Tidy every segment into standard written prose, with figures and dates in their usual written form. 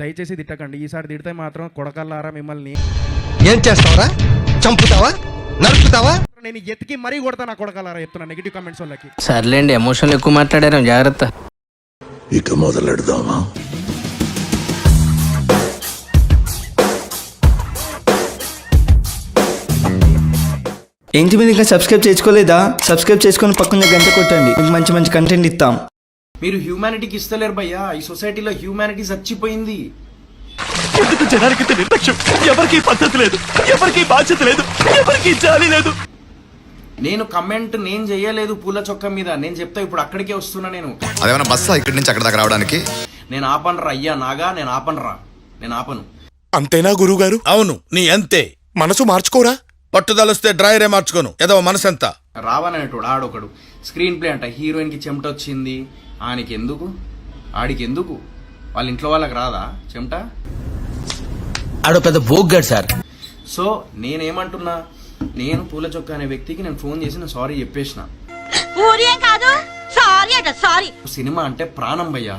దయచేసి తిట్టకండి. ఈసారి తిడితే మాత్రం కొడకల్లారా మిమ్మల్ని ఏం చేస్తావరా? చంపుతావా? నరుకుతావా? నేను ఎతికి మరీ కొడతా నా కొడకల్లారా చెప్తున్నా నెగిటివ్ కామెంట్స్ వాళ్ళకి. సర్లేండి, ఎమోషన్లు ఎక్కువ మాట్లాడారు, జాగ్రత్త. ఇక మొదలెడదామా? ఏంటి మీరు ఇంకా సబ్స్క్రైబ్ చేసుకోలేదా? సబ్స్క్రైబ్ చేసుకొని పక్కన గంట కొట్టండి, మీకు మంచి మంచి కంటెంట్ ఇస్తాం. మీరు హ్యూమానిటీకి ఇస్తలేరు భయ్యా. ఈ సొసైటీలో హ్యూమానిటీ చచ్చిపోయింది. ఎందుకు జనానికి నిర్లక్ష్యం? ఎవరికి పద్ధతి లేదు, ఎవరికి బాధ్యత లేదు, ఎవరికి జాలి లేదు. నేను కమెంట్ నేను చేయలేదు పూల చొక్క మీద. నేను చెప్తా ఇప్పుడు అక్కడికే వస్తున్నా. నేను అదేమన్నా బస్సా ఇక్కడి నుంచి అక్కడ దాకా రావడానికి? నేను ఆపనరా అయ్యా నాగా, నేను ఆపనరా, నేను ఆపను. అంతేనా గురువు గారు? అవును, నీ అంతే. మనసు మార్చుకోరా? పట్టుదలొస్తే డ్రాయరే మార్చుకోను. ఏదో మనసు ఎంత రావననేటోడు ఆడొకడు. స్క్రీన్ ప్లే అంట, హీరోయిన్ కి చెమట వచ్చింది, ఆయనకి ఎందుకు, ఆడికి ఎందుకు, వాళ్ళ ఇంట్లో వాళ్ళకి రాదా చెమట? ఆడో పెద్ద బోగ్గాడు సార్. సో నేనేమంటున్నా, నేను పూల చొక్క అనే వ్యక్తికి నేను ఫోన్ చేసి నేను సారీ చెప్పేసిన. సినిమా అంటే ప్రాణం భయ్యా.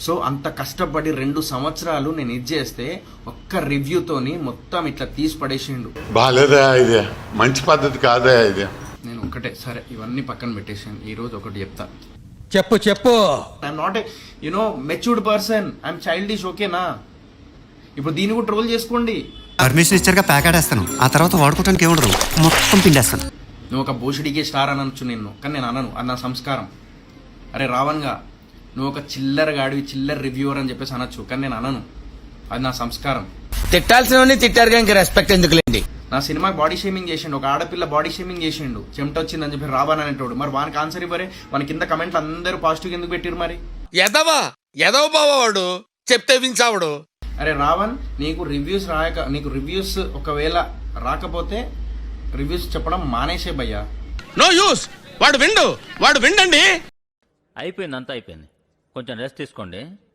సో అంత కష్టపడి 2 సంవత్సరాలు నేను ఇది చేస్తే ఒక్క రివ్యూతోని మొత్తం ఇట్లా తీసి పడేసిండు. బాలేదా? ఇది మంచి పద్ధతి కాదా? ఇది నేను ఒక్కటే సరే ఇవన్నీ పక్కన పెట్టేసాను. ఈ రోజు ఒకటి చెప్తా. చెప్పు. I'm not a matured person, I'm childish. ఓకేనా? ఇప్పుడు దీన్ని కూడా ట్రోల్ చేసుకోండి. పర్మిషన్ ఇచ్చారుగా ప్యాకెటేస్తాను, ఆ తర్వాత వాడుకోవడానికి ఏముండదు, మొత్తం పిండేస్తాను. నువ్వు ఒక భూషుడికే స్టార్ అనొచ్చు నిన్ను, కానీ నేను అనను. అది నా సంస్కారం. అరే రావణ్గా నువ్వు ఒక చిల్లర గాడివి, చిల్లర రివ్యూవర్ అని చెప్పేసి అనొచ్చు, కానీ నేను అనను. అది నా సంస్కారం. తిట్టాల్సిన తిట్టారుగా, ఇంక రెస్పెక్ట్ ఎందుకులేండి. నా సినిమాకి బాడీ షేమింగ్ చేసిండు, ఒక ఆడపిల్ల బాడీ షేమింగ్ చేసిండు, చెమట వచ్చిందని చెప్పి రావణ్ అనేటోడు. మరి వానికి ఆన్సర్ ఇవ్వరే? మన కింద కమెంట్లు అందరూ పాజిటివ్ ఎందుకు పెట్టిరు మరి? ఎదవ బావాడు చెప్తే వించావుడు. అరే రావణ్, నీకు రివ్యూస్ ఒకవేళ రాకపోతే రివ్యూస్ చెప్పడం మానేసే భయ్యా. No use. వాడు విండండి. అయిపోయింది, అంతా అయిపోయింది. కొంచెం రెస్ట్ తీసుకోండి.